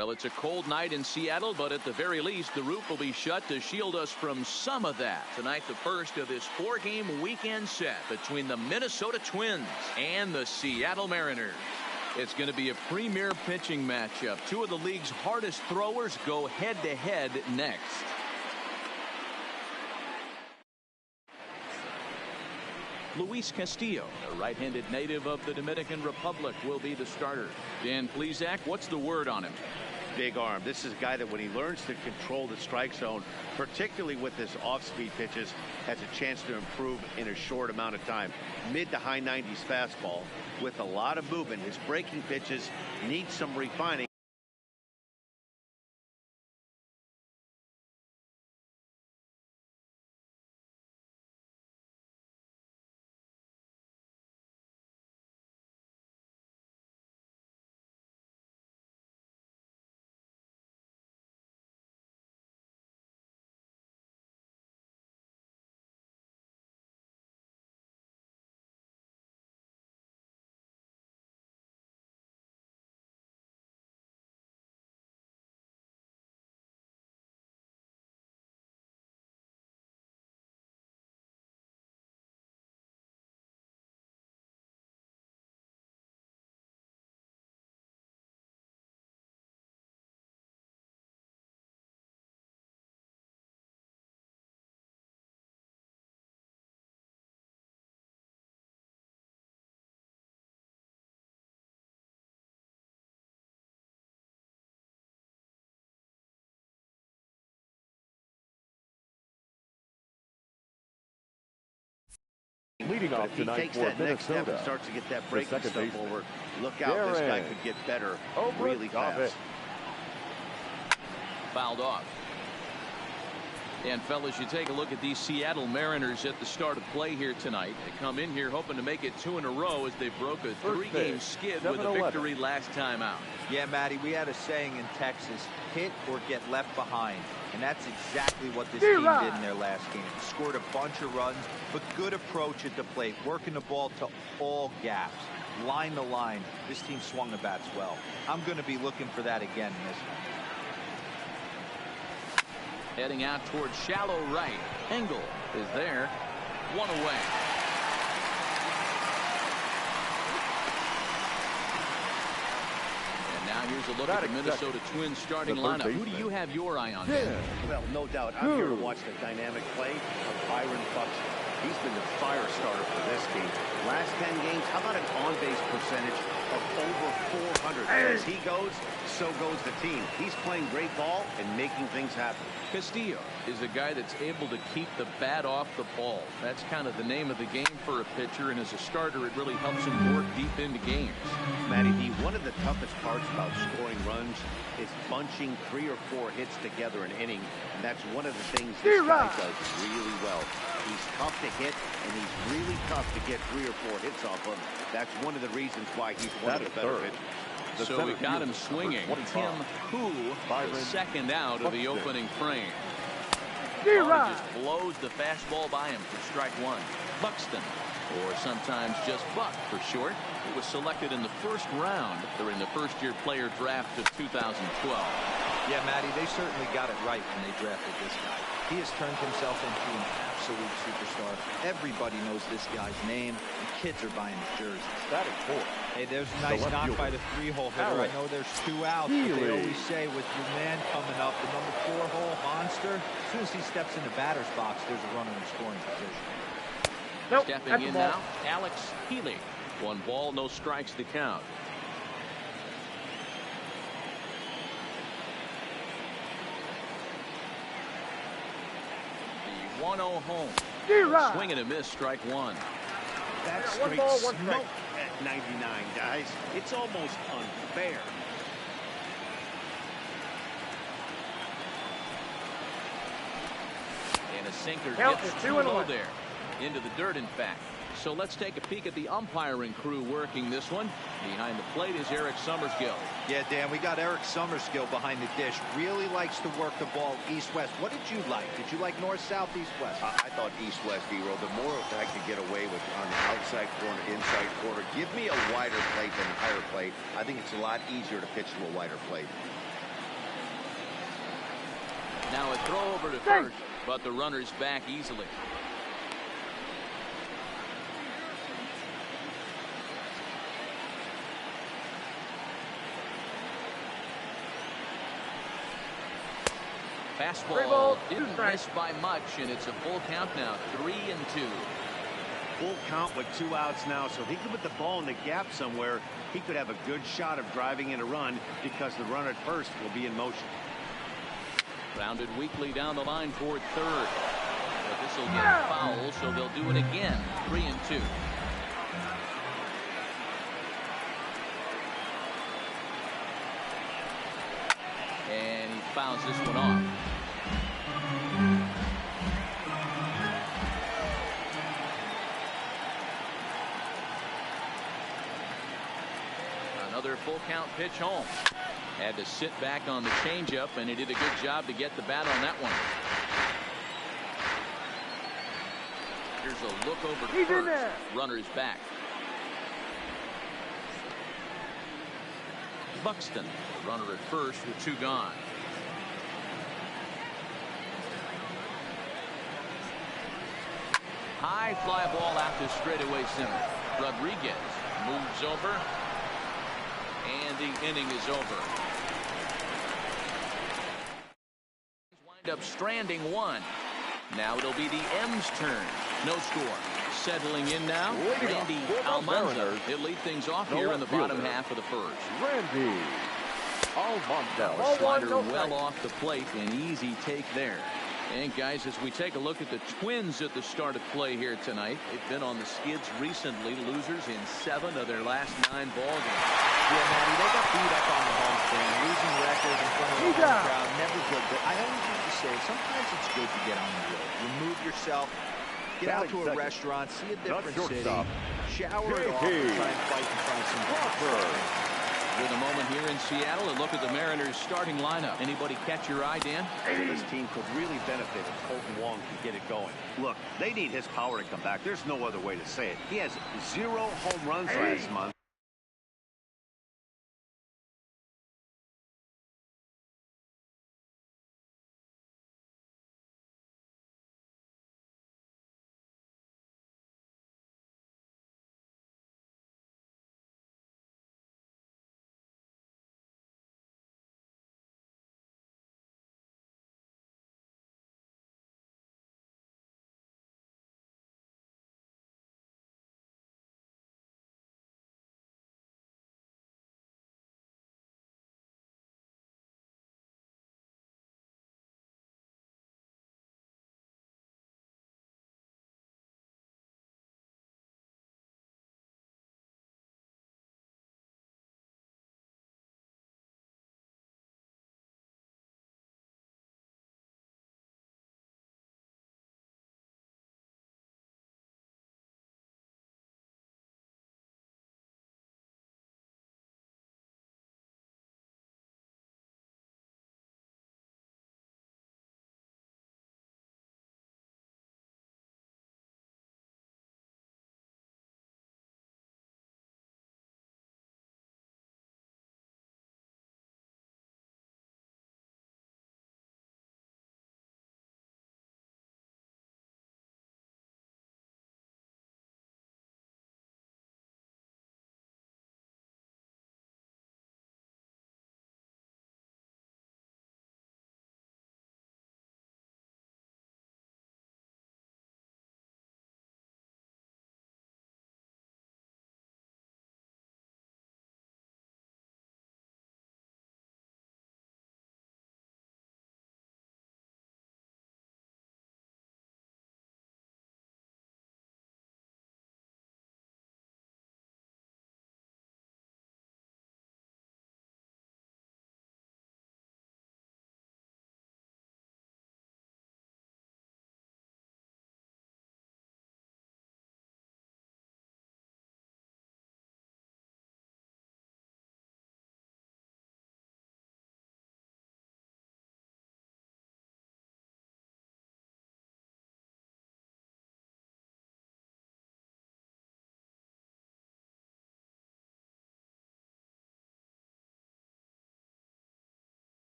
Well, it's a cold night in Seattle, but at the very least, the roof will be shut to shield us from some of that. Tonight, the first of this 4-game weekend set between the Minnesota Twins and the Seattle Mariners. It's going to be a premier pitching matchup. Two of the league's hardest throwers go head-to-head next. Luis Castillo, a right-handed native of the Dominican Republic, will be the starter. Dan Plesac, what's the word on him? Big arm. This is a guy that when he learns to control the strike zone, particularly with his off-speed pitches, has a chance to improve in a short amount of time. Mid to high 90s fastball with a lot of movement. His breaking pitches need some refining. Leading off tonight takes for that next step Minnesota, and starts to get that breaking stuff baseman, over. Look out, this guy could get better really fast. Fouled off. And fellas, you take a look at these Seattle Mariners at the start of play here tonight. They come in here hoping to make it 2 in a row as they broke a 3-game skid with a victory last time out. Yeah, Matty, we had a saying in Texas, hit or get left behind. And that's exactly what this team did in their last game. Scored a bunch of runs, but good approach at the plate, working the ball to all gaps, line to line. This team swung the bats well. I'm going to be looking for that again in this one. Heading out towards shallow right. Engel is there. 1 away. And now here's a look at the Minnesota Twins starting lineup. Who do you have your eye on? Well, no doubt. I'm here to watch the dynamic play of Byron Buxton. He's been the fire starter for this team. Last 10 games, how about an on-base percentage of over 400? As he goes, so goes the team. He's playing great ball and making things happen. Castillo is a guy that's able to keep the bat off the ball. That's kind of the name of the game for a pitcher, and as a starter, it really helps him work deep into games. Matty D, one of the toughest parts about scoring runs is bunching 3 or 4 hits together an inning, and that's one of the things this guy does really well. He's tough to hit, and he's really tough to get 3 or 4 hits off of. That's one of the reasons why he's one of the better pitchers. So we got him swinging. Tim Koo, the second out of the opening frame. Just blows the fastball by him for strike 1. Buxton, or sometimes just Buck for short, who was selected in the first round during the first-year player draft of 2012. Yeah, Matty, they certainly got it right when they drafted this guy. He has turned himself into an absolute superstar. Everybody knows this guy's name, and kids are buying his jersey. That is 4. Hey, there's a nice knock by the 3-hole hitter. I know there's 2 outs, but they always say with your man coming up, the number 4-hole monster, as soon as he steps in the batter's box, there's a runner in scoring position. Stepping in now, Alex Healy. 1 ball, no strikes to count. The 1-0 home. Swing and a miss, strike 1. That's straight smoke at 99, guys. It's almost unfair. And a sinker gets too low there. Into the dirt, in fact. So let's take a peek at the umpiring crew working this one. Behind the plate is Eric Summerskill. Yeah, Dan, we got Eric Summerskill behind the dish. Really likes to work the ball east-west. What did you like? Did you like north-south, east-west? I thought east-west, D-roll. The more I could get away with on the outside corner, inside corner. Give me a wider plate than a higher plate. I think it's a lot easier to pitch to a wider plate. Now a throw over to first, but the runner's back easily. Fastball didn't miss by much, and it's a full count now, 3-2. Full count with 2 outs now, so if he could put the ball in the gap somewhere, he could have a good shot of driving in a run because the runner at first will be in motion. Grounded weakly down the line toward third. But this will get foul, so they'll do it again, 3-2. And he fouls this one off. Another full count pitch home. Had to sit back on the changeup, and he did a good job to get the bat on that one. Here's a look over to first. Runner's back. Buxton, runner at first with 2 gone. High fly ball out to straightaway center. Rodriguez moves over, and the inning is over. Wind up stranding 1. Now it'll be the M's turn. No score. Settling in now, Randy Almanza. He'll lead things off here in the bottom half of the first. Randy Almanza. Slider well off the plate, an easy take there. And guys, as we take a look at the Twins at the start of play here tonight, they've been on the skids recently, losers in 7 of their last 9 ball games. Yeah, Matty, they got beat up on the home stand. Losing record in front of the home crowd, never good. But I always used to say, sometimes it's good to get on the road. Remove yourself, get out to a restaurant, see a different city, shower it off, and try and fight and find some good. With a moment here in Seattle, a look at the Mariners starting lineup. Anybody catch your eye, Dan? This team could really benefit if Colton Wong can get it going. Look, they need his power to come back. There's no other way to say it. He has 0 home runs last month.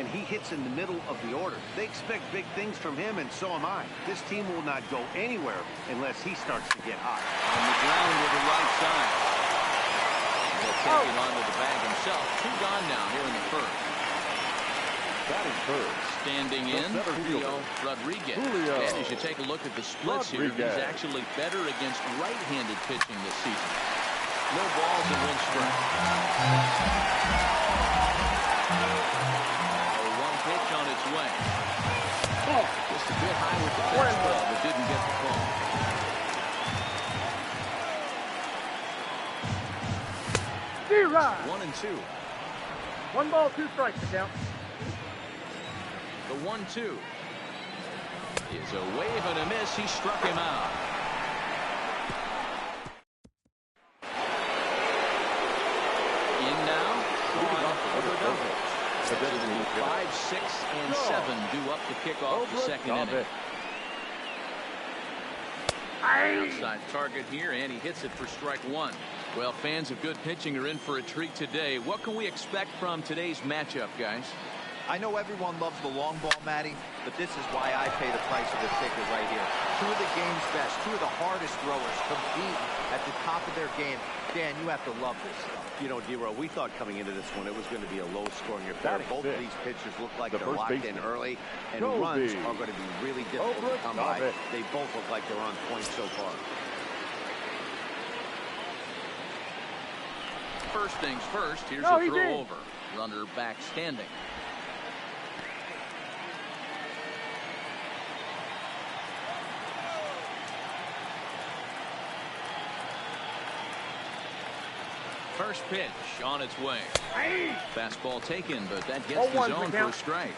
and he hits in the middle of the order. They expect big things from him, and so am I. This team will not go anywhere unless he starts to get hot. On the ground to the right side. He'll take him onto the bag himself. 2 gone now here in the first. Batting first. Standing in, Julio Rodriguez. And as you take a look at the splits here, he's actually better against right-handed pitching this season. No balls and 1 strike. A 1 pitch on its way. Just a bit high with the fastball, but didn't get the call. D-Rod. 1-2. 1 ball, 2 strikes to count. The 1-2 is a wave and a miss. He struck him out. In now, Sean. 5, 6, and 7 due up to kick off the second inning. Outside target here, and he hits it for strike 1. Well, fans of good pitching are in for a treat today. What can we expect from today's matchup, guys? I know everyone loves the long ball, Matty, but this is why I pay the price of the ticket right here. 2 of the game's best, 2 of the hardest throwers compete at the top of their game. Dan, you have to love this stuff. You know, D-Row, we thought coming into this one it was going to be a low-scoring affair. Both of these pitchers look like they're locked in early, and runs are going to be really difficult to come by. They both look like they're on point so far. First things first, here's a throw over. Runner back standing. First pitch on its way. Fastball taken, but that gets the zone for a strike.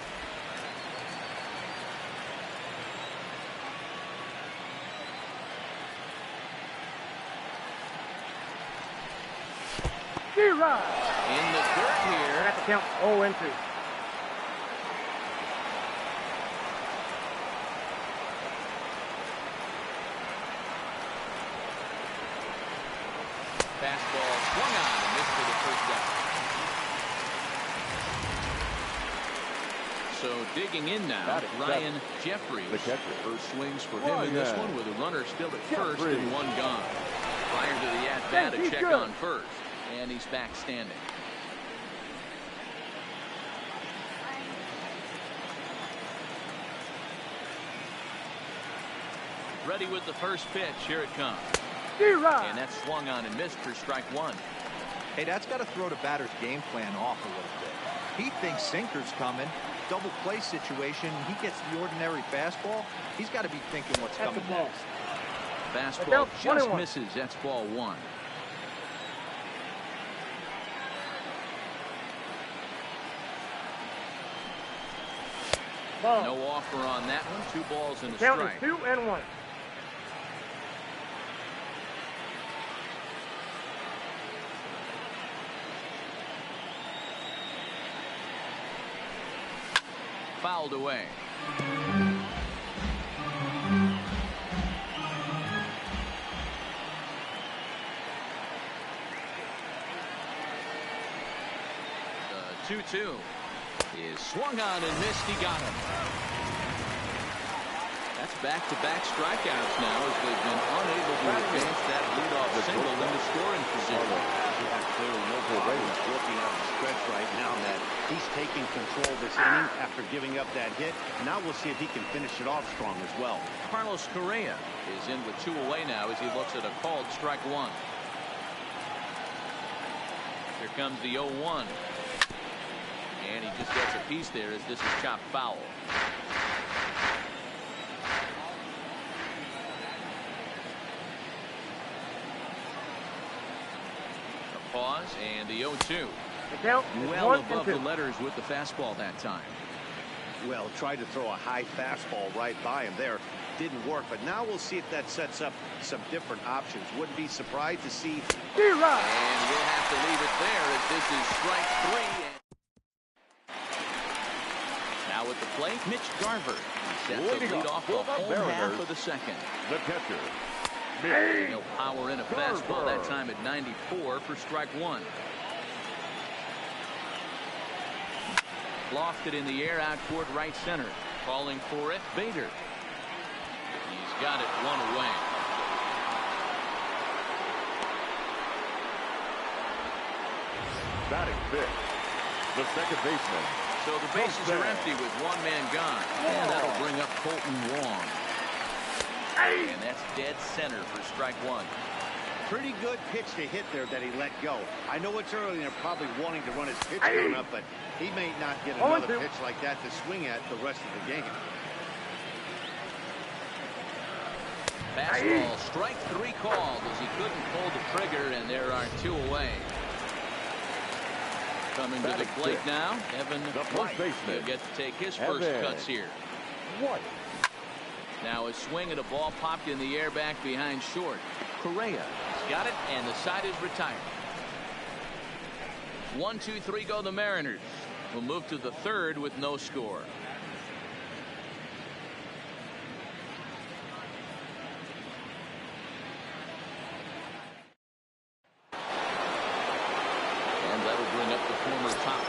D-Rod. In the dirt here. At the count 0-2. Fastball swung on and missed for the first down. So digging in now, Ryan Jeffries. First swings for him in this one with a runner still at first and 1 gone. Prior to the at-bat, a check on first, and he's back standing. Ready with the first pitch. Here it comes. And that swung on and missed for strike 1. Hey, that's got to throw the batter's game plan off a little bit. He thinks sinker's coming. Double play situation. He gets the ordinary fastball. He's got to be thinking what's coming next. Fastball just misses. That's ball 1. No offer on that one. 2 balls and a strike. Count is 2-1. Fouled away. The 2-2 is swung on and missed. He got him. That's back-to-back strikeouts now as they've been unable to advance that leadoff single into scoring position. Clearly, Novo's working out the stretch right now, Matt. He's taking control of this inning after giving up that hit. Now we'll see if he can finish it off strong as well. Carlos Correa is in with 2 away now as he looks at a called strike 1. Here comes the 0-1. And he just gets a piece there as this is chopped foul. Pause and the 0-2. Well above the letters with the fastball that time. Well, tried to throw a high fastball right by him there. Didn't work, but now we'll see if that sets up some different options. Wouldn't be surprised to see. And we'll have to leave it there as this is strike 3. Now at the plate, Mitch Garver. He sets the lead off the home half of the second. The catcher. No power in a fastball that time at 94 for strike 1. Lofted in the air out toward right center. Calling for it, Bader. He's got it one away. Batting fifth, the second baseman. So the bases are empty with one man gone. And that'll bring up Colton Wong. And that's dead center for strike one. Pretty good pitch to hit there that he let go. I know it's early and they're probably wanting to run his pitch count up, but he may not get another pitch like that to swing at the rest of the game. Fastball, strike three called as he couldn't pull the trigger, and there are two away. Coming to the plate now, Evan White. He'll get to take his first cuts here. White. Now a swing and a ball popped in the air back behind short. Correa has got it, and the side is retired. 1-2-3 go the Mariners. We'll move to the third with no score.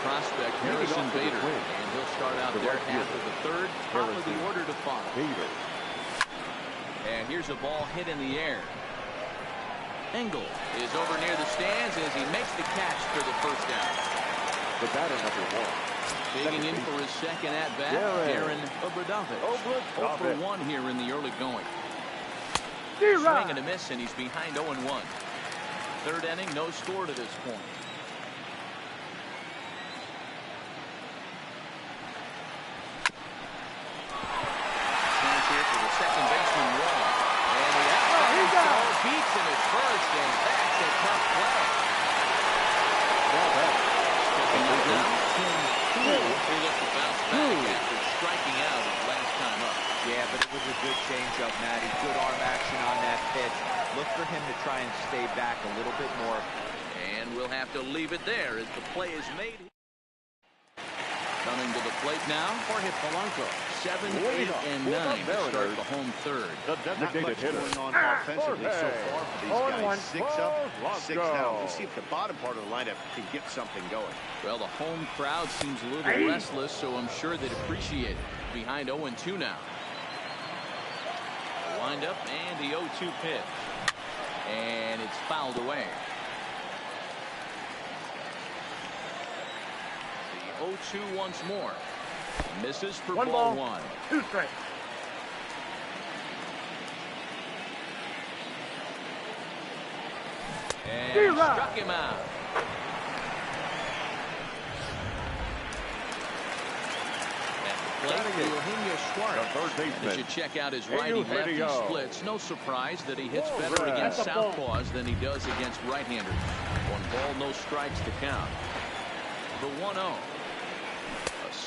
Prospect Harrison Bader, and he'll start out their half of the third. Top of the order to follow. And here's a ball hit in the air. Engel is over near the stands as he makes the catch for the first down. The batter number one. Digging in for his second at bat, Aaron Obradovic. 0 for 1 here in the early going. Swing and a miss, and he's behind 0-1. Third inning, no score to this point. Second baseman Wall. And the outside ball beats him at first, and that's a tough play. Stepping up now, Tim Poole will look to bounce back after striking out his last time up. Yeah, but it was a good changeup, Matty. Good arm action on that pitch. Look for him to try and stay back a little bit more. And we'll have to leave it there as the play is made. Coming to the plate now, Jorge Polanco. 7, 8, and 9 to start the home third. The designated hitter. Not much going on offensively so far for these guys. 6 up, 6 down. We'll see if the bottom part of the lineup can get something going. Well, the home crowd seems a little restless, so I'm sure they'd appreciate it. Behind 0-2 now. Wind up and the 0-2 pitch. And it's fouled away. 0-2 once more. Misses for ball one. 2 strikes. And struck him out. At the plate, Eugenio Suarez. As you check out his righty-lefty splits, no surprise that he hits better against southpaws than he does against right-handers. 1 ball, no strikes to count. The 1-0.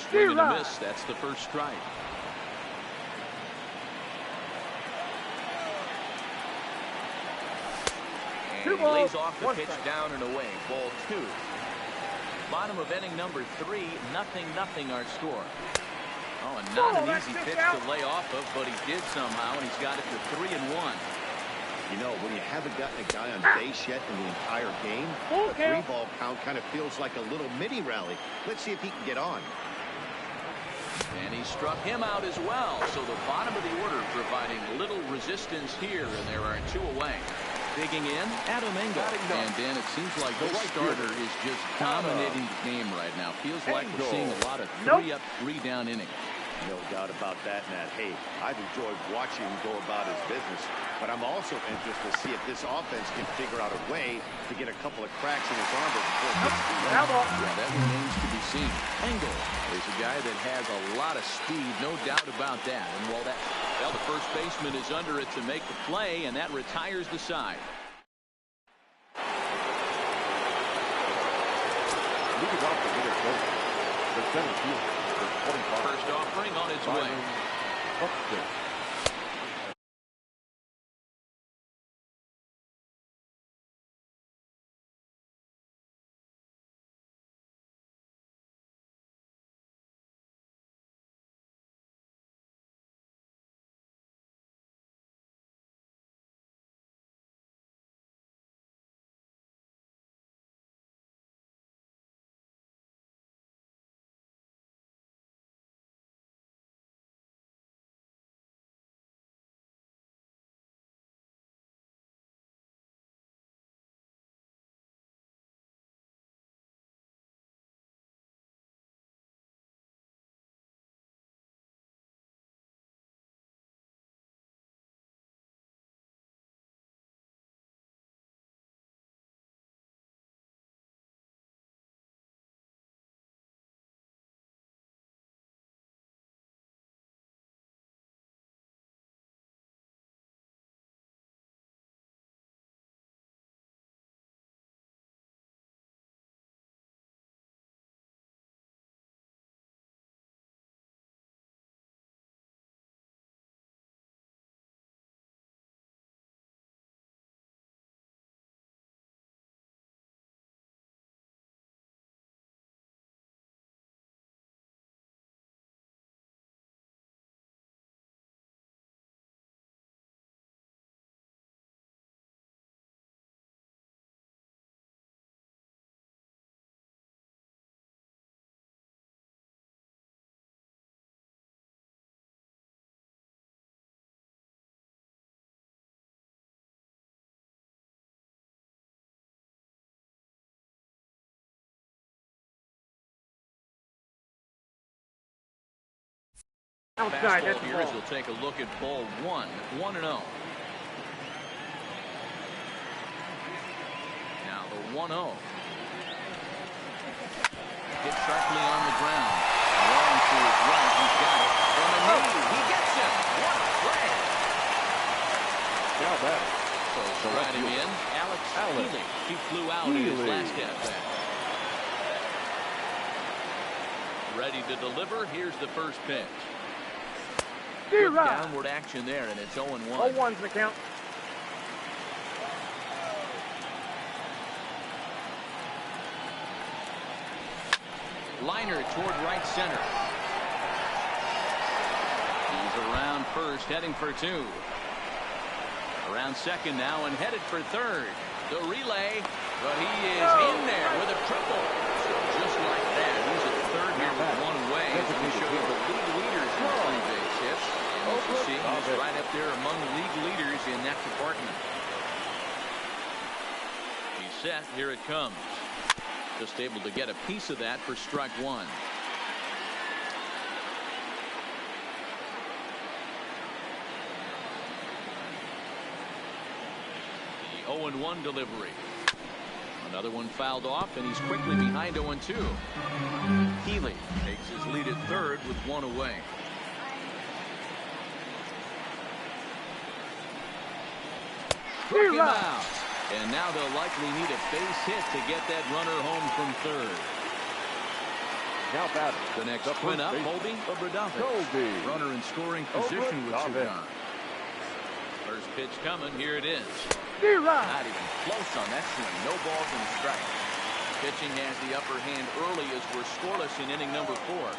Swing and a miss. That's the first strike. And he lays off the pitch down and away. Ball 2. Bottom of inning number 3. 0-0 our score. Oh, and not an easy pitch to lay off of, but he did somehow, and he's got it to 3-1. You know, when you haven't gotten a guy on base yet in the entire game, the 3-ball count kind of feels like a little mini rally. Let's see if he can get on. And he struck him out as well. So the bottom of the order providing little resistance here, and there are 2 away. Digging in, Adam Engel. And Dan, it seems like this starter is just dominating the game right now. Feels like we're seeing a lot of 3-up, 3-down innings. No doubt about that, Matt. Hey, I've enjoyed watching him go about his business, but I'm also interested to see if this offense can figure out a way to get a couple of cracks in his armor before it gets too late. Yeah, that remains to be seen. Engel is a guy that has a lot of speed, no doubt about that. And while the first baseman is under it to make the play, and that retires the side. Leading off the hitter coach, the center fielder. First offering on its way. Upstairs. Outside, Fastball that's the here as ball. he'll take a look at ball 1, 1-0. Now the 1-0. Hit sharply on the ground. Long to his right. He's got it. From the knee. He gets him. What a play. Now that. So riding in, Alex Healy. He flew out in his last at-bat. Ready to deliver. Here's the first pitch. Good downward action there, and it's 0-1. 0-1's the count. Liner toward right center. He's around first, heading for 2. Around second now and headed for third. The relay, but he is in there with a triple. So just like that, he's at third here with 1 away. As we show you the league leaders in free base hits. And as you see, he's right up there among the league leaders in that department. He's set. Here it comes. Just able to get a piece of that for strike 1. The 0-1 delivery. Another one fouled off, and he's quickly behind 0-2. Healy takes his lead at third with 1 away. Struck him out. And now they'll likely need a base hit to get that runner home from third. Now batter. The next twin up, Colby Obradovich. Colby. Runner in scoring position with 2 gone. First pitch coming. Here it is. Not even close on that swing. No balls and strikes. Pitching has the upper hand early as we're scoreless in inning number 4.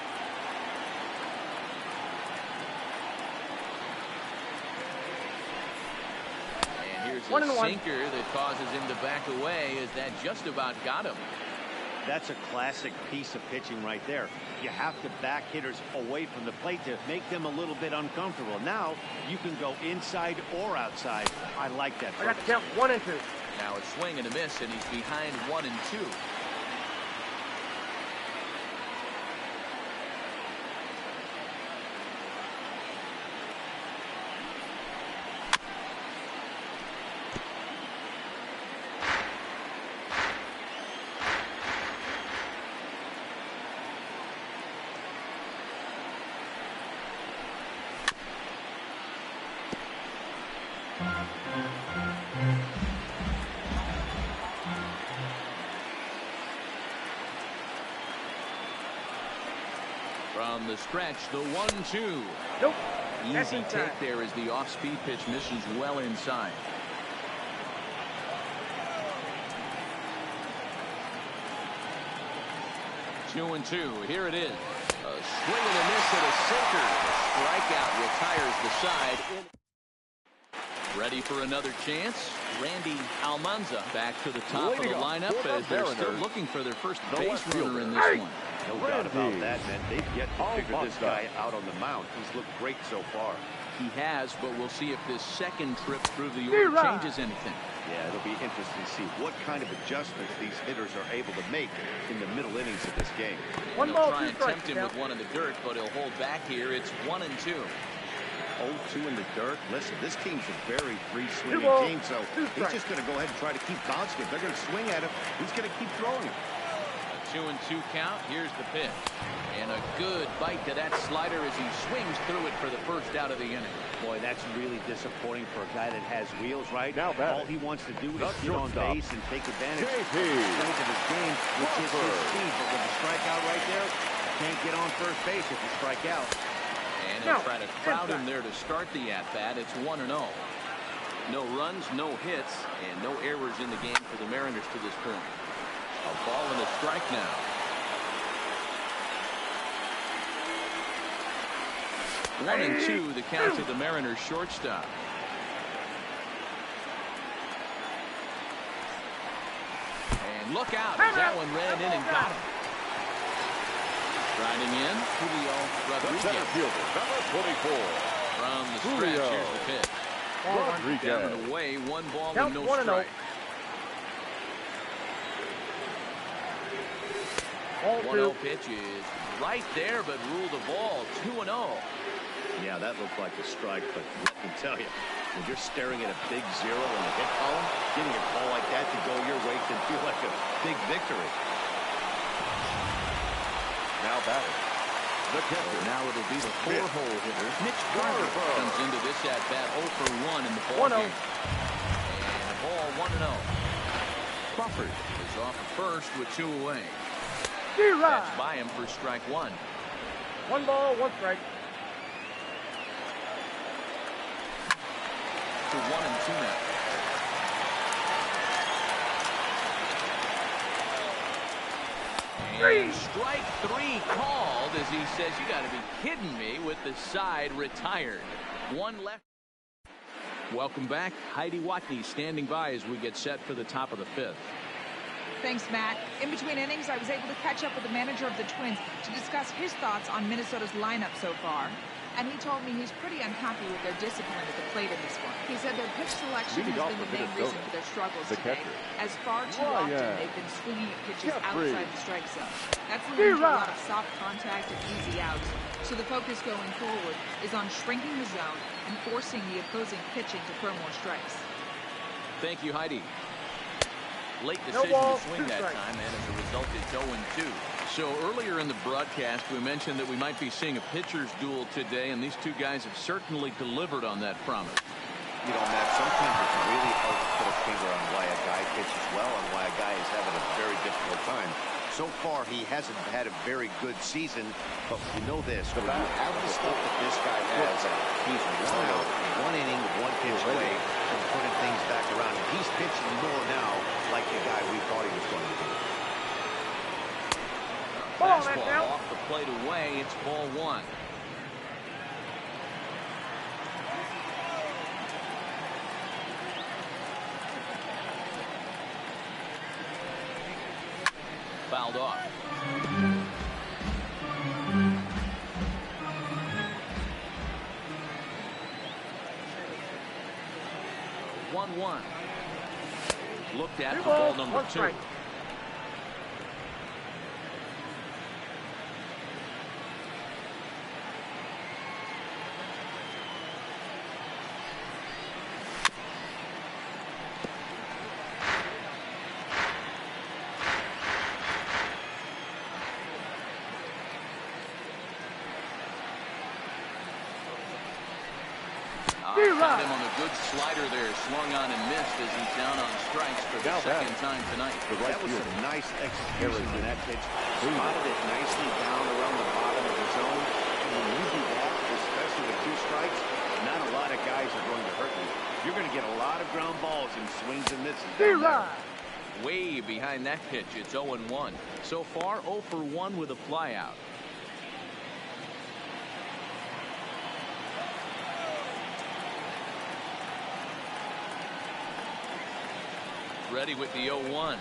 A sinker that causes him to back away. Is that just about got him? That's a classic piece of pitching right there. You have to back hitters away from the plate to make them a little bit uncomfortable. Now you can go inside or outside. I like that. I got to count 1 and 2. Now a swing and a miss, and he's behind 1 and 2. From the stretch, the 1-2. Nope. Easy take there as the off-speed pitch misses well inside. Two and 2. Here it is. A swing and a miss at a sinker. The strikeout retires the side. Ready for another chance. Randy Almanza back to the top of the lineup as they're still looking for their first base runner in this one. No doubt about that, man. They've yet to figure this guy out on the mound. He's looked great so far. He has, but we'll see if this second trip through the order changes anything. Yeah, it'll be interesting to see what kind of adjustments these hitters are able to make in the middle innings of this game. One They'll ball, try 2 and strikes. tempt him with one in the dirt, but he'll hold back here. It's 1 and 2. 0-2 in the dirt. Listen, this team's a very free-swinging 2 balls, team, so 2 he's strikes. just going to go ahead and try to keep bouncing it. They're going to swing at him. He's going to keep throwing it. 2 and 2 count. Here's the pitch. And a good bite to that slider as he swings through it for the first out of the inning. Boy, that's really disappointing for a guy that has wheels, right? Now all he wants to do is get on base and take advantage of the strength of his game, which is his speed. But with the strikeout right there, you can't get on first base if you strike out. And he'll try to crowd him there to start the at-bat. It's 1-0. No runs, no hits, and no errors in the game for the Mariners to this point. A ball and a strike now. One and 2, the count to the Mariners shortstop. And look out, as that one ran in and got him. Riding in, Julio Rodriguez. Number 24. From the stretch, here's the pitch. Rodriguez. Down and away, 1 ball Count and no 1-0. strike. Ball 1-0 pitch is right there, but ruled a ball. 2-0. Yeah, that looked like a strike, but let me tell you, when you're staring at a big 0 in the hit column, getting a call like that to go your way can feel like a big victory. Now batting, the catcher. Now it'll be the 4-hole hitter. Mitch Garver comes into this at-bat 0 for 1 in the ball game. And a ball 1-0. Crawford is off at first with 2 away. That's by him for strike 1. 1 ball, 1 strike. To 1 and 2 now. And strike 3 called as he says, you got to be kidding me, with the side retired. 1 left. Welcome back. Heidi Watney standing by as we get set for the top of the 5th. Thanks, Matt. In between innings, I was able to catch up with the manager of the Twins to discuss his thoughts on Minnesota's lineup so far. And he told me he's pretty unhappy with their discipline at the plate in this one. He said their pitch selection has been the main reason for their struggles today, as far too often they've been swinging at pitches outside the strike zone. That's leading to a lot of soft contact and easy outs. So the focus going forward is on shrinking the zone and forcing the opposing pitching to throw more strikes. Thank you, Heidi. Late decision to swing that time, and as a result, it's 0-2. So earlier in the broadcast, we mentioned that we might be seeing a pitcher's duel today, and these two guys have certainly delivered on that promise. You know, Matt, sometimes it's really hard to put a finger on why a guy pitches well and why a guy is having a very difficult time. So far, he hasn't had a very good season, but we know this. When you have the stuff that this guy has, he's 1 out, 1 inning, 1 pitch away from putting things back around. And he's pitching more now like the guy we thought he was going to be. Fastball off the plate away. It's ball 1. Fouled off. One. Looked at for ball number 2. Got him on a good slider there, swung on and missed as he's down on strikes for the second time tonight. That was some nice execution on that pitch. Spotted it nicely down around the bottom of the zone. And when you do that, especially with 2 strikes, not a lot of guys are going to hurt you. You're going to get a lot of ground balls and swings and misses down there. Way behind that pitch, it's 0-1. So far, 0 for 1 with a flyout. Ready with the 0-1.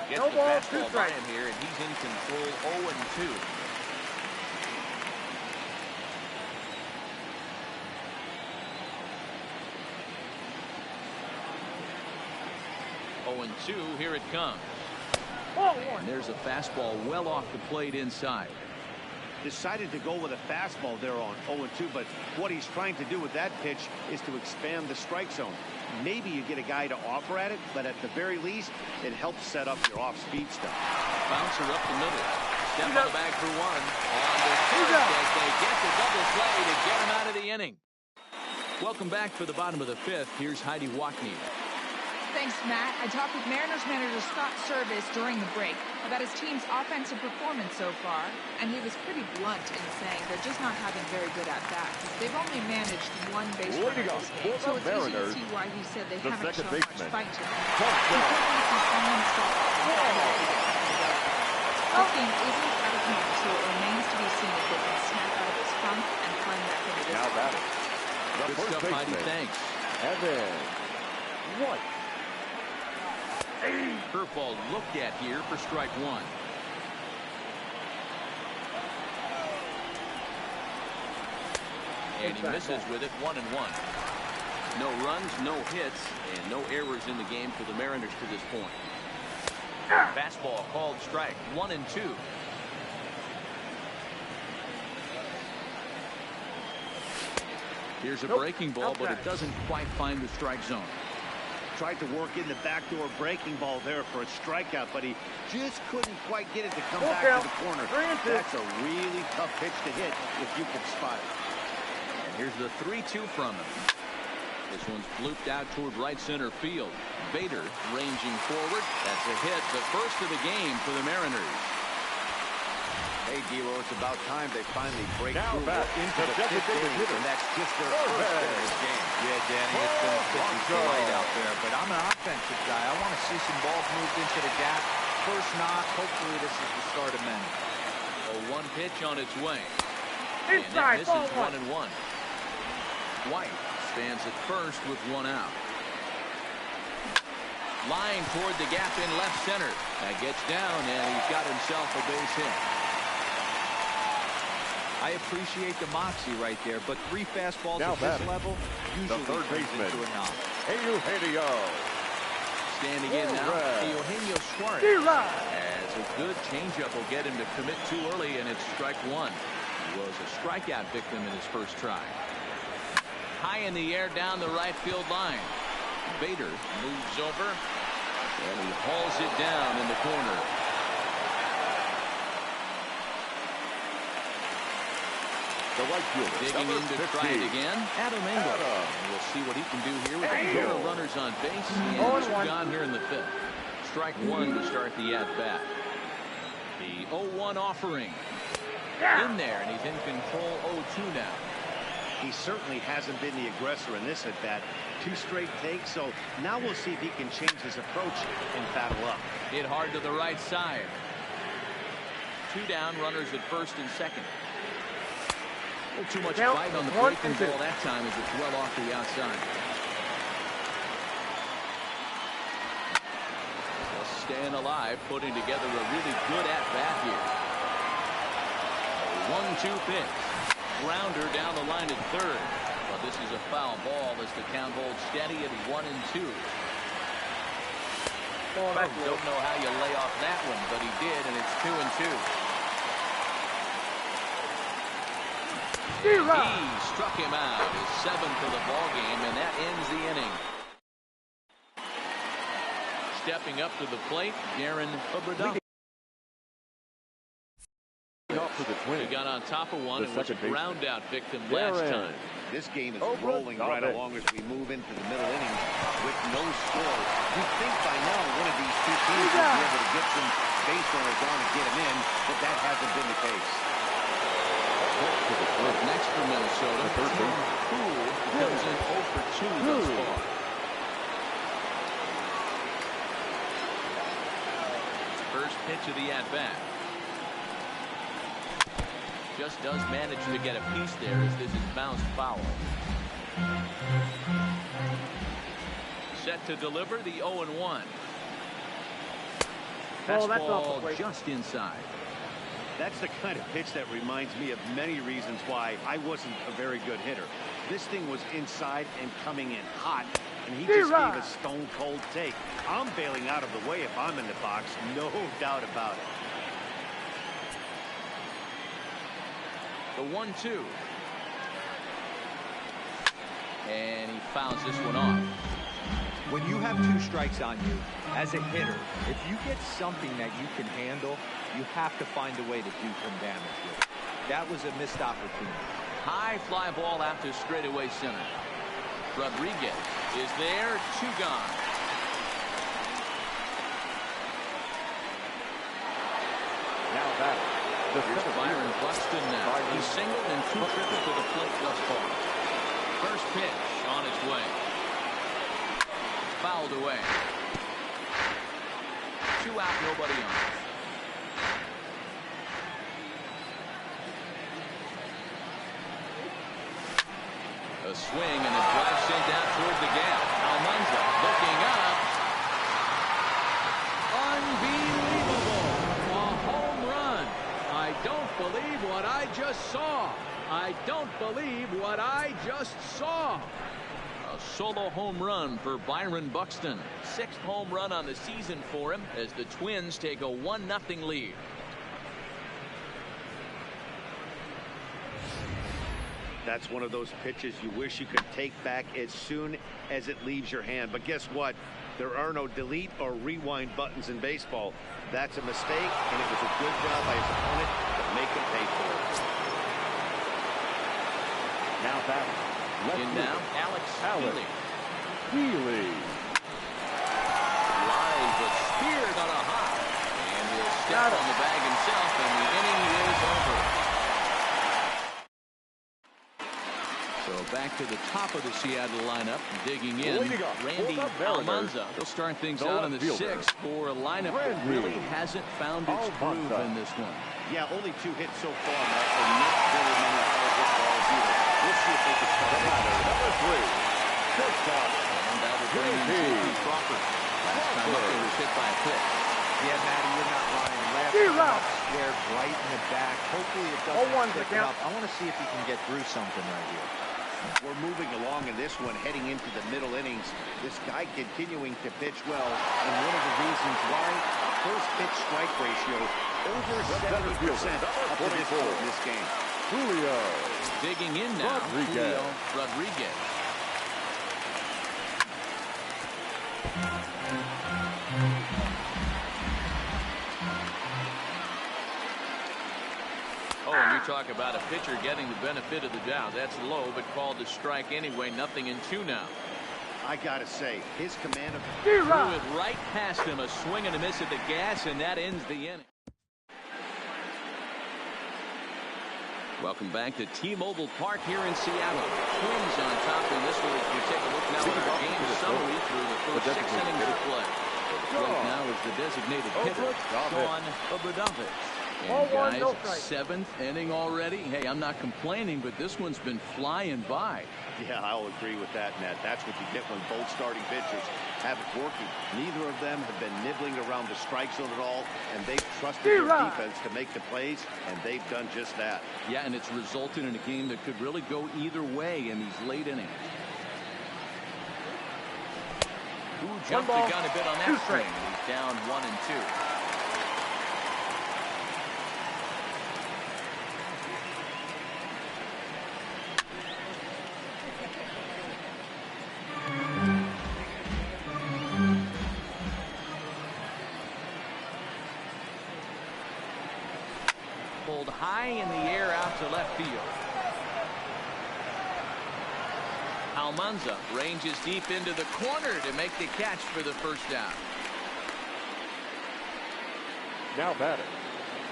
Gets the fastball by him here, and he's in control. 0-2. Here it comes. And there's a fastball well off the plate inside. Decided to go with a fastball there on 0-2, but what he's trying to do with that pitch is to expand the strike zone. Maybe you get a guy to offer at it, but at the very least, it helps set up your off-speed stuff. Bouncer up the middle. Step on the bag for 1. On the first as they get the double play to get him out of the inning. Welcome back for the bottom of the 5th. Here's Heidi Watney. Thanks, Matt. I talked with Mariners manager Scott Service during the break about his team's offensive performance so far, and he was pretty blunt in saying they're just not having very good at-bats. They've only managed 1 base run in this game, so it's easy to see why he said they haven't shown much fight to them. He said they see someone step up and this game isn't out of hand, so it remains to be seen if they can snap out of this funk and climb back into this game. Good stuff, Heidi. Thanks. And then, what? Curveball looked at here for strike 1. And he misses with it. 1-1. No runs, no hits, and no errors in the game for the Mariners to this point. Fastball called strike. 1-2. Here's a breaking ball, but it doesn't quite find the strike zone. Tried to work in the backdoor breaking ball there for a strikeout, but he just couldn't quite get it to come back to the corner. That's a really tough pitch to hit if you can spot it. And here's the 3-2 from him. This one's blooped out toward right center field. Bader ranging forward. That's a hit, the first of the game for the Mariners. Hey, D-Lo, it's about time they finally break Now through back into the designated fifth inning, hitter. and that's just their first hit of this game. Yeah, Danny, it's been a pitching delight out there, but I'm an offensive guy. I want to see some balls moved into the gap. First knock. Hopefully this is the start of many. A one pitch on its way. Inside, and that misses 1-1. White stands at first with one out. Line toward the gap in left center. That gets down, and he's got himself a base hit. I appreciate the moxie right there, but 3 fastballs Now at this batting, level usually the third turns baseman, into a knock. Eugenio. Standing in now, Suarez. Eugenio Suarez. As a good changeup will get him to commit too early, and it's strike one. He was a strikeout victim in his first try. High in the air down the right field line. Bader moves over, and he hauls it down in the corner. The right fielder, Digging in to try it again. Adam Engel. And we'll see what he can do here with a pair of runners on base. And 2 gone here in the 5th. Strike 1 to start the at-bat. The 0-1 offering. In there, and he's in control 0-2 now. He certainly hasn't been the aggressor in this at-bat. 2 straight takes, so now we'll see if he can change his approach and battle up. Hit hard to the right side. 2 down, runners at first and second. A little too much bite on the breaking ball that time as it's well off the outside. Just staying alive, putting together a really good at-bat here. A 1-2 pitch. Grounder down the line at third. But this is a foul ball as the count holds steady at 1-2. Don't know how you lay off that one, but he did, and it's 2-2. He struck him out. His 7th of the ball game, and that ends the inning. Stepping up to the plate, Darren Obradovich. For the Twins. He got on top of one The and was a second baseman. ground out victim last time. This game is Obradovich. rolling right along as we move into the middle innings with no score. You'd think by now one of these 2 teams would be able to get some base runners on and get them in, but that hasn't been the case. Up next for Minnesota, Tim Poole comes in 0 for 2 thus far. First pitch of the at-bat. Just does manage to get a piece there as this is bounced foul. Set to deliver the 0-1. Fastball just inside. That's the kind of pitch that reminds me of many reasons why I wasn't a very good hitter. This thing was inside and coming in hot, and he just gave a stone-cold take. I'm bailing out of the way if I'm in the box, no doubt about it. The 1-2. And he fouls this one off. When you have 2 strikes on you, as a hitter, if you get something that you can handle, you have to find a way to do some damage with it. That was a missed opportunity. High fly ball out to straightaway center. Rodriguez is there, 2 gone. Now that Here's Byron Buxton now. He's singled and 2 trips to the plate thus far. First pitch on its way. Fouled away. 2 out, nobody on. A swing and a drive sent out toward the gap. Almanza looking up. Unbelievable. A home run. I don't believe what I just saw. I don't believe what I just saw. A solo home run for Byron Buxton. 6th home run on the season for him as the Twins take a 1-0 lead. That's one of those pitches you wish you could take back as soon as it leaves your hand. But guess what? There are no delete or rewind buttons in baseball. That's a mistake, and it was a good job by his opponent to make him pay for it. Now back. In now, Alex Healy. Healy. Live, but speared on a hop. And he'll step on the bag himself, and the inning is over. So back to the top of the Seattle lineup, digging in, Randy Almanza. He'll start things out in the sixth for a lineup that really hasn't found its groove in this one. Yeah, only 2 hits so far, Matt, and not very many hard hit balls either. We'll see if they can start Number 3. Shortstop. And that will bring in J.P. Crawford. Last time up, he was hit by a pitch. Yeah, Matty, you're not lying. Last time squared right in the back. Hopefully it doesn't stick it up. I want to see if he can get through something right here. We're moving along in this one, heading into the middle innings. This guy continuing to pitch well, and one of the reasons why, first pitch strike ratio over 70% up to this point in this game. Julio. Digging in now, Julio Rodriguez. Oh, and you talk about a pitcher getting the benefit of the doubt. That's low, but called to strike anyway. 0-2 now. I gotta say, his command of threw it right past him. A swing and a miss at the gas, and that ends the inning. Welcome back to T-Mobile Park here in Seattle. Twins on top in this one as we take a look now at our game summary through the first 6 innings of play. Right now is the designated hitter, Sean Obradovich. And guys, 7th inning already. Hey, I'm not complaining, but this one's been flying by. Yeah, I'll agree with that, Nat. That's what you get when both starting pitchers have it working. Neither of them have been nibbling around the strike zone at all, and they've trusted their defense to make the plays, and they've done just that. Yeah, and it's resulted in a game that could really go either way in these late innings. Who jumped the gun a bit on that swing? He's down 1-2. Pulled high in the air out to left field. Almanza ranges deep into the corner to make the catch for the first down. Now batting,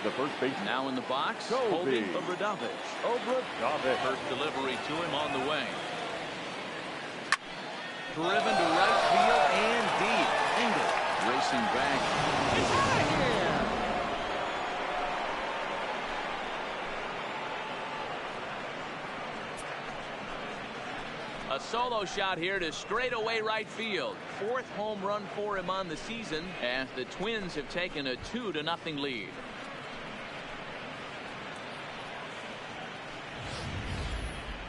the first baseman. Now in the box, Colby holding Obradovich. First delivery to him on the way. Driven to right field and deep. Engel racing back. It's out of here. A solo shot here to straightaway right field. 4th home run for him on the season, and the Twins have taken a 2-0 lead.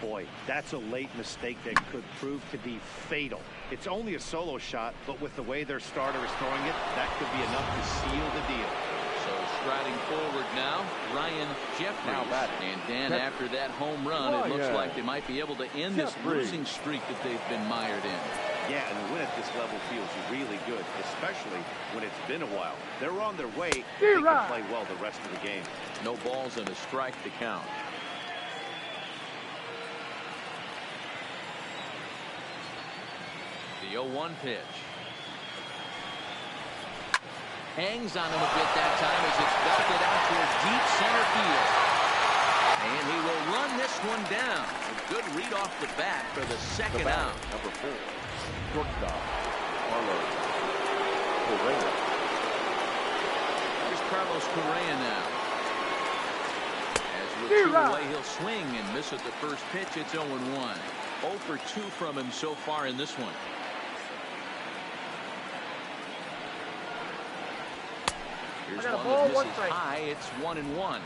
Boy, that's a late mistake that could prove to be fatal. It's only a solo shot, but with the way their starter is throwing it, that could be enough to seal the deal. So striding forward now, Ryan Jeffries. And Dan, after that home run, it looks like they might be able to end this losing streak that they've been mired in. Yeah, and the win at this level feels really good, especially when it's been a while. They're on their way. They can play well the rest of the game. No balls and a strike to count. The 0-1 pitch. Hangs on him a bit that time as it's belted out towards deep center field. And he will run this one down. A good read off the bat for the second out. Number 4, shortstop, Carlos Correa. Here's Carlos Correa now. As with 2 away, he'll swing and miss at the first pitch. It's 0-1. 0 for 2 from him so far in this one. Here's one that misses high. It's 1-1.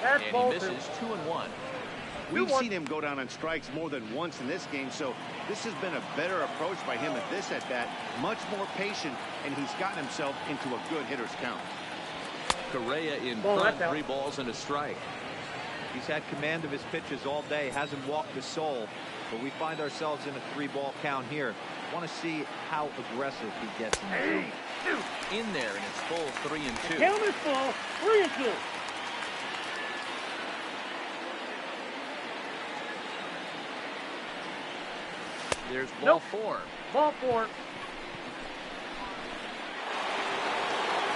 And he misses 2-1. We've seen him go down on strikes more than once in this game, so this has been a better approach by him at this at-bat. Much more patient, and he's gotten himself into a good hitter's count. Correa in front, 3 balls and a strike. He's had command of his pitches all day, hasn't walked a soul, but we find ourselves in a 3-ball count here. Want to see how aggressive he gets in the zone. In there, and it's full 3-2. Count is full, 3-2. There's ball 4. Ball 4.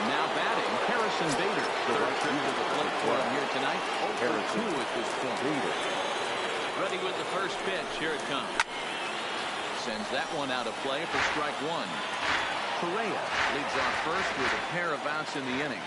Now batting, Harrison Bader. Third trip to the plate for him here tonight. 0-2 at this point. Ready with the first pitch. Here it comes. Sends that one out of play for strike 1. Correa leads off first with a pair of outs in the inning.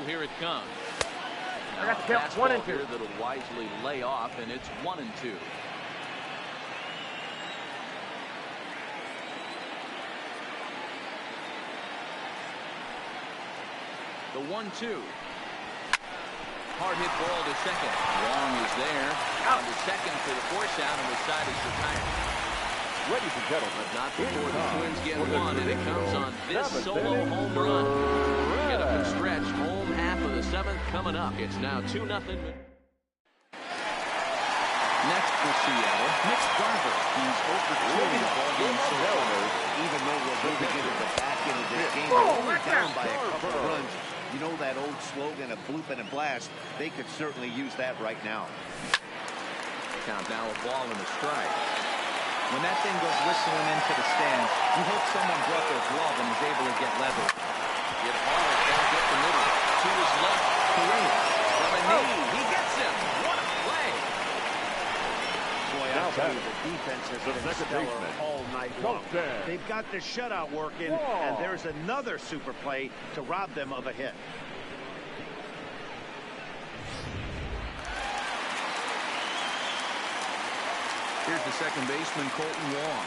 Here it comes. I got to count 1 and 2. Here that'll wisely lay off, and it's 1-2. The 1-2. Hard hit ball to second. Long is there. Out to second for the force out, and the side is retired. Ladies and gentlemen, But not before the Twins get one, and it comes on this solo home run. Get up and stretch. Home half of the 7th coming up. It's now 2-0. Next for Seattle, Mitch Garver. He's over 2 in the ball game so far. Even though we're moving into the back end of this game, we're only down by a couple of runs. You know that old slogan of bloop and a blast? They could certainly use that right now. Count now a ball and a strike. When that thing goes whistling into the stands, you hope someone brought their glove and is able to get level. Hit hard back up the middle. To his left, Correa. From a knee, he gets him. What a play. Boy, I'll tell you, the defense has been stellar all night long. They've got the shutout working, and there's another super play to rob them of a hit. Here's the second baseman, Colton Wong.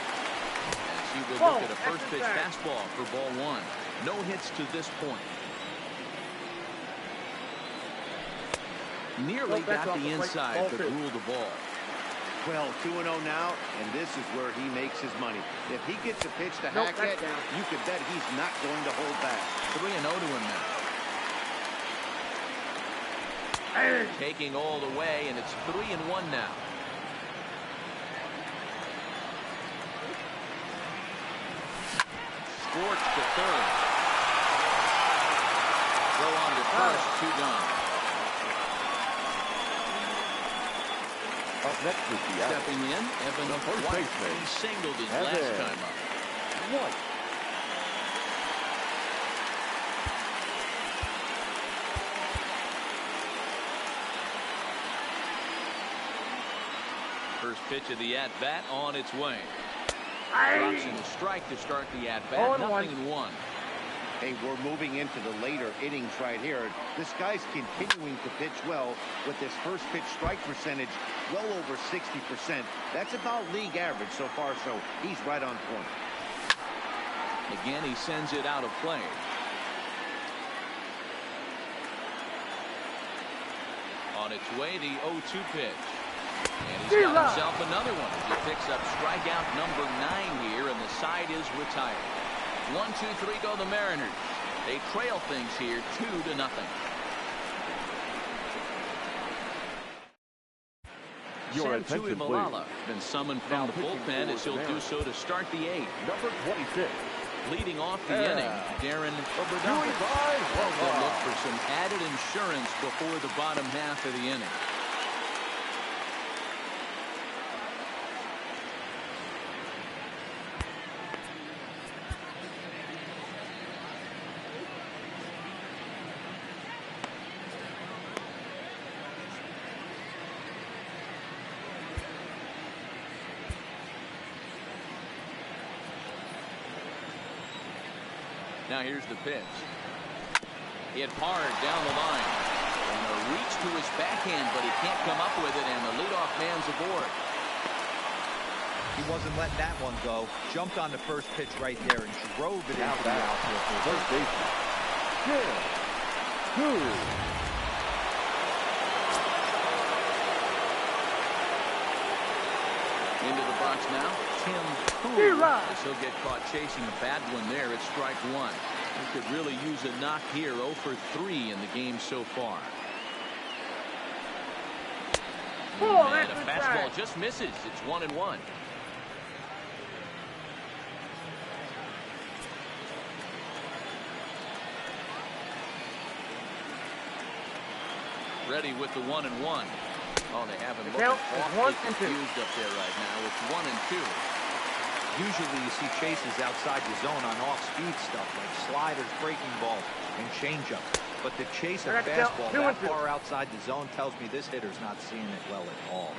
As he will look at a first pitch fastball for ball 1. No hits to this point. Nearly got the inside, but ruled the ball. Well, 2-0 now, and this is where he makes his money. If he gets a pitch to Hackett, you could bet he's not going to hold back. 3-0 to him now. Taking all the way, and it's 3-1 now. Scorched to third. Throw on to first, 2 gone. Up next is Seattle. Stepping in, Evan White. He singled his last time up. White. First pitch of the at-bat on its way. Drops in a strike to start the at-bat. 0-1. Hey, we're moving into the later innings right here. This guy's continuing to pitch well with his first pitch strike percentage well over 60%. That's about league average so far, so he's right on point. Again, he sends it out of play. On its way, the 0-2 pitch. And he's got himself another one as he picks up strikeout number 9 here, and the side is retired. 1-2-3 go the Mariners. They trail things here 2-0. Santu Imalala been summoned from the bullpen as he'll do so to start the 8th. Number 26. Leading off the inning, Darren O'Brien. They'll look for some added insurance before the bottom half of the inning. Now here's the pitch. Hit hard down the line. And reached to his backhand, but he can't come up with it, and the leadoff man's aboard. He wasn't letting that one go. Jumped on the first pitch right there and drove it into the outfield. First baseman, Tim Koo. Into the box now, Tim Koo. As he'll get caught chasing a bad one there at strike one. He could really use a knock here. 0 for 3 in the game so far. And a fastball just misses. It's 1-1. Ready with the 1-1. Oh, they have him looking awfully confused up there right now. It's 1-2. Usually you see chases outside the zone on off-speed stuff like sliders, breaking balls, and changeup. But to chase a fastball that far outside the zone tells me this hitter's not seeing it well at all.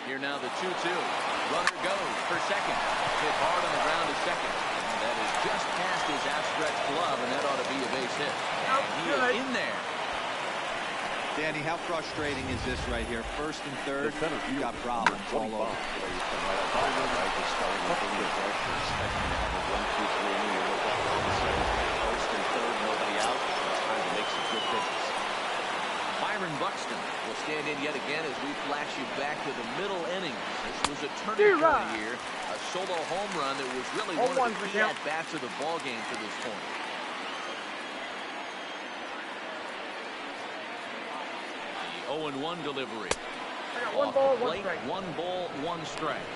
Here now the 2-2. Runner goes for second. Hit hard on the ground to second. And that is just past his outstretched glove, and that ought to be a base hit. And he is in there. Danny, how frustrating is this right here? First and third, you got problems all over. Byron Buxton will stand in yet again as we flash you back to the middle innings. This was a turning point here. A solo home run that was really one of the key at-bats of the ballgame to this point. The 0-1 delivery. One ball, one plate, strike. 1 ball, 1 strike.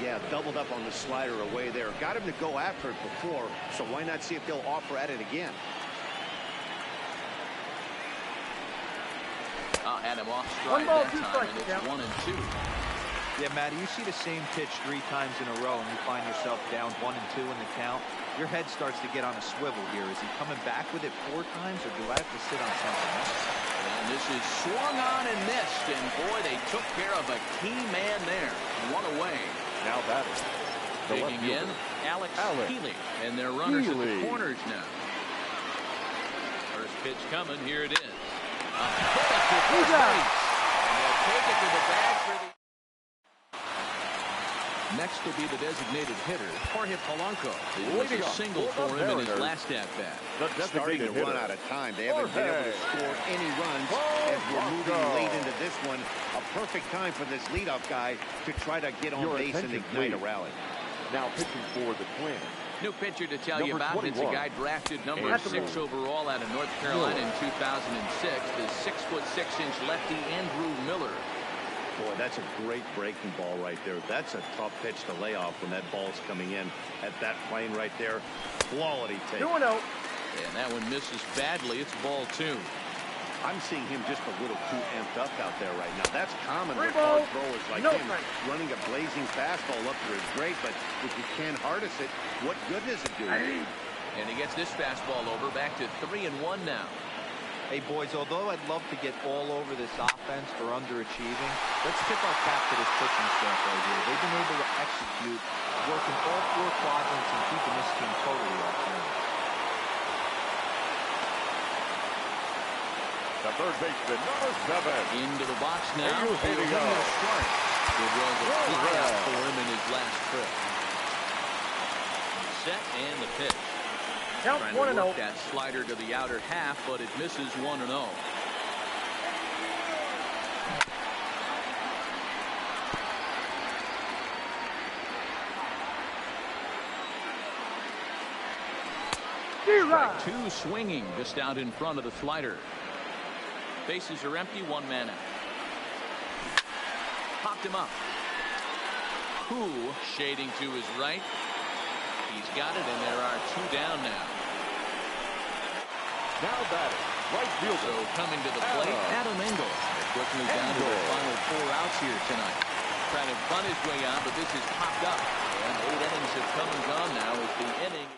Yeah, doubled up on the slider away there. Got him to go after it before, so why not see if they'll offer at it again? Had him off stride that time, and it's 1-2. Yeah, Matty, you see the same pitch 3 times in a row, and you find yourself down 1-2 in the count. Your head starts to get on a swivel here. Is he coming back with it 4 times, or do I have to sit on something else? And this is swung on and missed, and boy, they took care of a key man there. 1 away. Now batting. Digging in, Alex Healy, and their runners at the corners now. First pitch coming, here it is. A bullet to first base. And they'll take it to the bag for the... Next will be the designated hitter, Jorge Polanco, who was a single for him in his last at-bat. Starting to run out of time. They haven't been able to score any runs as we're moving late into this one. A perfect time for this leadoff guy to try to get on base and ignite a rally. Now pitching for the Twins. New pitcher to tell you about. It's a guy drafted number 6 overall out of North Carolina in 2006. The 6'6" lefty Andrew Miller. Boy, that's a great breaking ball right there. That's a tough pitch to lay off when that ball's coming in at that plane right there. Quality take. 2-0. And that one misses badly. It's ball 2. I'm seeing him just a little too amped up out there right now. That's common with Ball. hard throwers like him. Running a blazing fastball up there is great, but if you can't harness it, what good does it do? And he gets this fastball over, back to 3-1 now. Hey, boys, although I'd love to get all over this offense for underachieving, let's tip our cap to this pitching staff right here. They've been able to execute, working all 4 quadrants and keeping this team totally off balance. The third baseman, number 7. Into the box now. Here we go. It was a flyout for him in his last trip. Set and the pitch. Count Trying 1-0. to work that slider to the outer half, but it misses 1-0. Strike 2 swinging just out in front of the slider. Bases are empty, 1 man out. Popped him up. Koo shading to his right. He's got it, and there are 2 down now. Now batting, right fielder. So coming to the plate, Adam Engel. Quickly down to the final 4 outs here tonight. Trying to bunt his way on, but this is popped up. And 8 innings have come and gone now as the inning.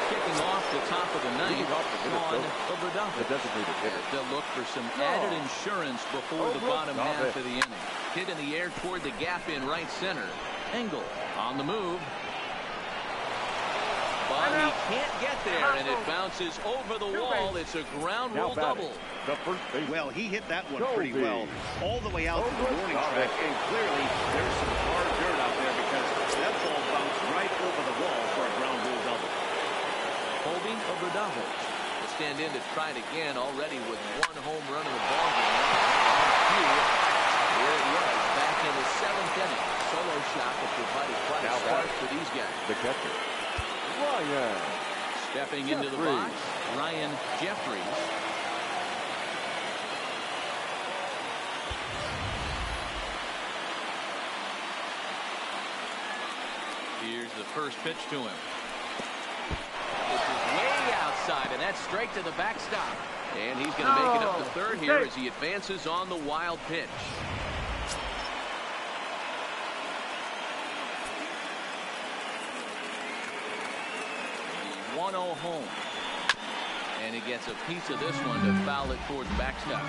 Kicking off the top of the 9th, Sean Obradovich. The designated hitter. They'll look for some added insurance before the bottom half of the inning. Hit in the air toward the gap in right center. Engel on the move. but he can't get there, and it bounces over the wall. It's a ground rule double. The first base. Well, he hit that one pretty well, all the way out to the warning track, and clearly there's some hard dirt out there because that ball bounced right over the wall for a ground rule double. Colby Obradovic will stand in to try it again, already with one home run in the ballgame. Here it was, back in the 7th inning. Solo shot that provided quite a start for these guys. The catcher, Ryan. Stepping into the box, Ryan Jeffries. Here's the first pitch to him. This is way outside, and that's straight to the backstop. And he's going to make it up to third here as he advances on the wild pitch. The 1-0 home. And he gets a piece of this one to foul it towards backstop.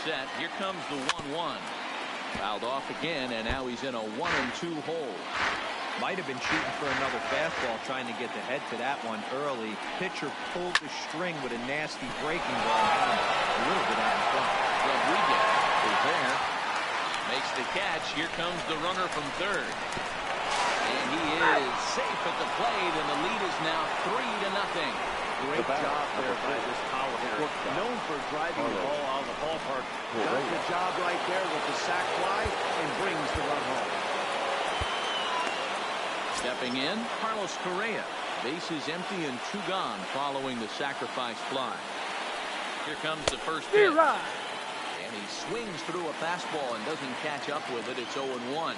Set. Here comes the 1-1. Fouled off again, and now he's in a 1-2 hole. Might have been shooting for another fastball, trying to get the head to that one early. Pitcher pulled the string with a nasty breaking ball, a little bit out in front. Rodriguez is there, makes the catch. Here comes the runner from third, and he is safe at the plate, and the lead is now 3-0. Great job there by this power hitter. Known for driving the ball out of the ballpark. Does the job right there with the sac fly and brings the run home. Stepping in, Carlos Correa. Bases empty and 2 gone following the sacrifice fly. Here comes the first pitch. And he swings through a fastball and doesn't catch up with it. It's 0-1.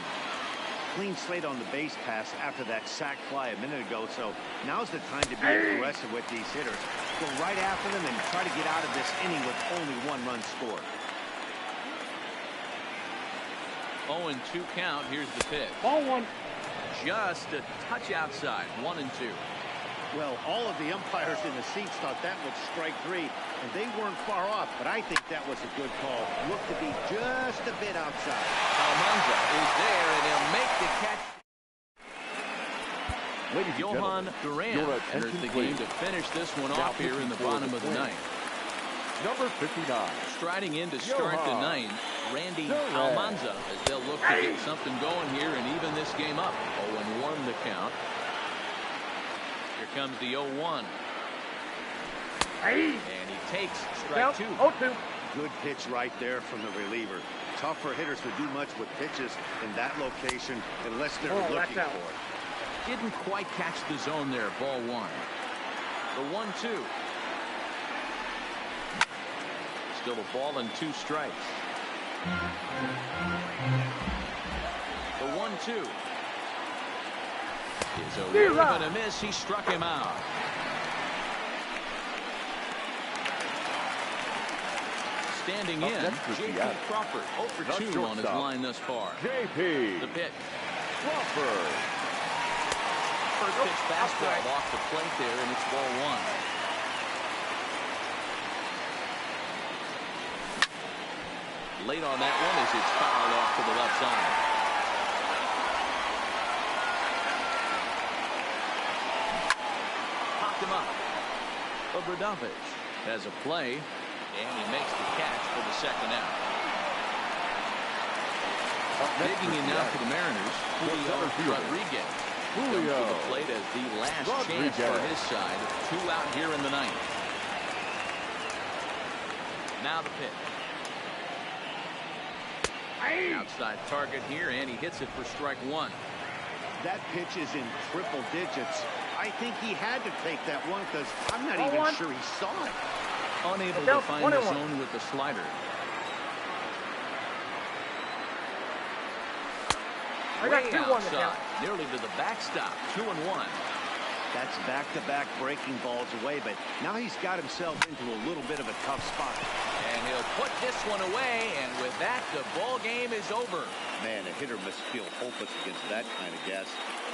Clean slate on the base pass after that sac fly a minute ago, so now's the time to be aggressive with these hitters. Go right after them and try to get out of this inning with only 1 run scored. 0-2 count. Here's the pitch. Ball 1. Just a touch outside. 1-2. Well, all of the umpires in the seats thought that was strike 3, and they weren't far off, but I think that was a good call. Looked to be just a bit outside. Almanza is there, and he'll make the catch. Ladies and Johan gentlemen, Duran your enters attention, the game please. to finish this one Now off here in the pitching for bottom the of the Twins. 9th. Number 59. Striding in to start the Johan 9th, Randy Duran. Almanza, as they'll look to get something going here and even this game up. 0-1 the count. Here comes the 0-1. And he takes strike 2. 0-2. Good pitch right there from the reliever. Tough for hitters to do much with pitches in that location unless they're looking for it. Didn't quite catch the zone there. Ball 1. The 1-2. Still a ball and 2 strikes. The 1-2 is a wave and a miss. He struck him out. Standing in, J.P. Crawford, 0 for 2 on his line thus far. J.P. The pitch. Crawford. First pitch fastball off the plate there, and it's ball 1. Late on that one as it's fouled off to the left side. Popped him up. Obradovic has a play, and he makes the catch for the second out. Digging in now for the Mariners, Julio Rodriguez. Comes to the plate as the last chance for his side. 2 out here in the 9th. Now the pitch. Outside target here, and he hits it for strike 1. That pitch is in triple digits. I think he had to take that one because I'm not even sure he saw it. Unable to find the zone with the slider. Way outside, nearly to the backstop. 2-1. That's back-to-back breaking balls away, but now he's got himself into a little bit of a tough spot. And he'll put this one away, and with that, the ball game is over. Man, a hitter must feel hopeless against that kind of gas.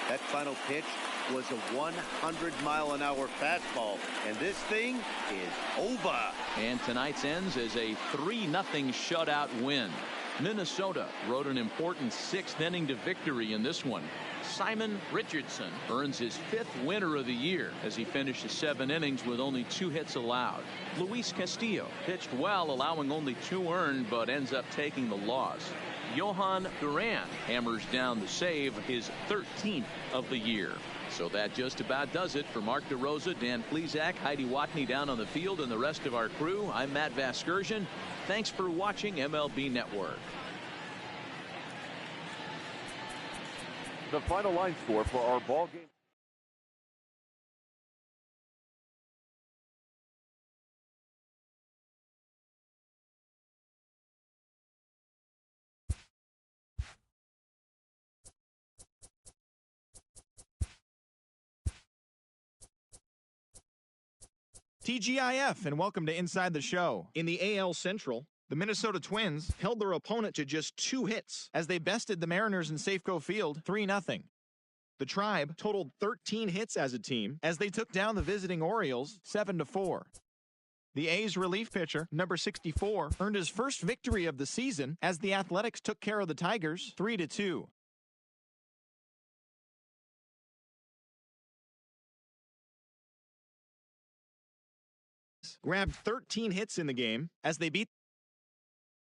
That final pitch was a 100-mile-an-hour fastball, and this thing is over. And tonight's ends as a 3-0 shutout win. Minnesota rode an important 6th inning to victory in this one. Simon Richardson earns his 5th winner of the year as he finishes 7 innings with only 2 hits allowed. Luis Castillo pitched well, allowing only 2 earned, but ends up taking the loss. Johan Duran hammers down the save, his 13th of the year. So that just about does it for Mark DeRosa, Dan Plesac, Heidi Watney down on the field, and the rest of our crew. I'm Matt Vasgersian. Thanks for watching MLB Network. The final line score for our ball game. TGIF, and welcome to Inside the Show. In the AL Central, the Minnesota Twins held their opponent to just 2 hits as they bested the Mariners in Safeco Field 3-0. The Tribe totaled 13 hits as a team as they took down the visiting Orioles 7-4. The A's relief pitcher, number 64, earned his first victory of the season as the Athletics took care of the Tigers 3-2. Grabbed 13 hits in the game as they beat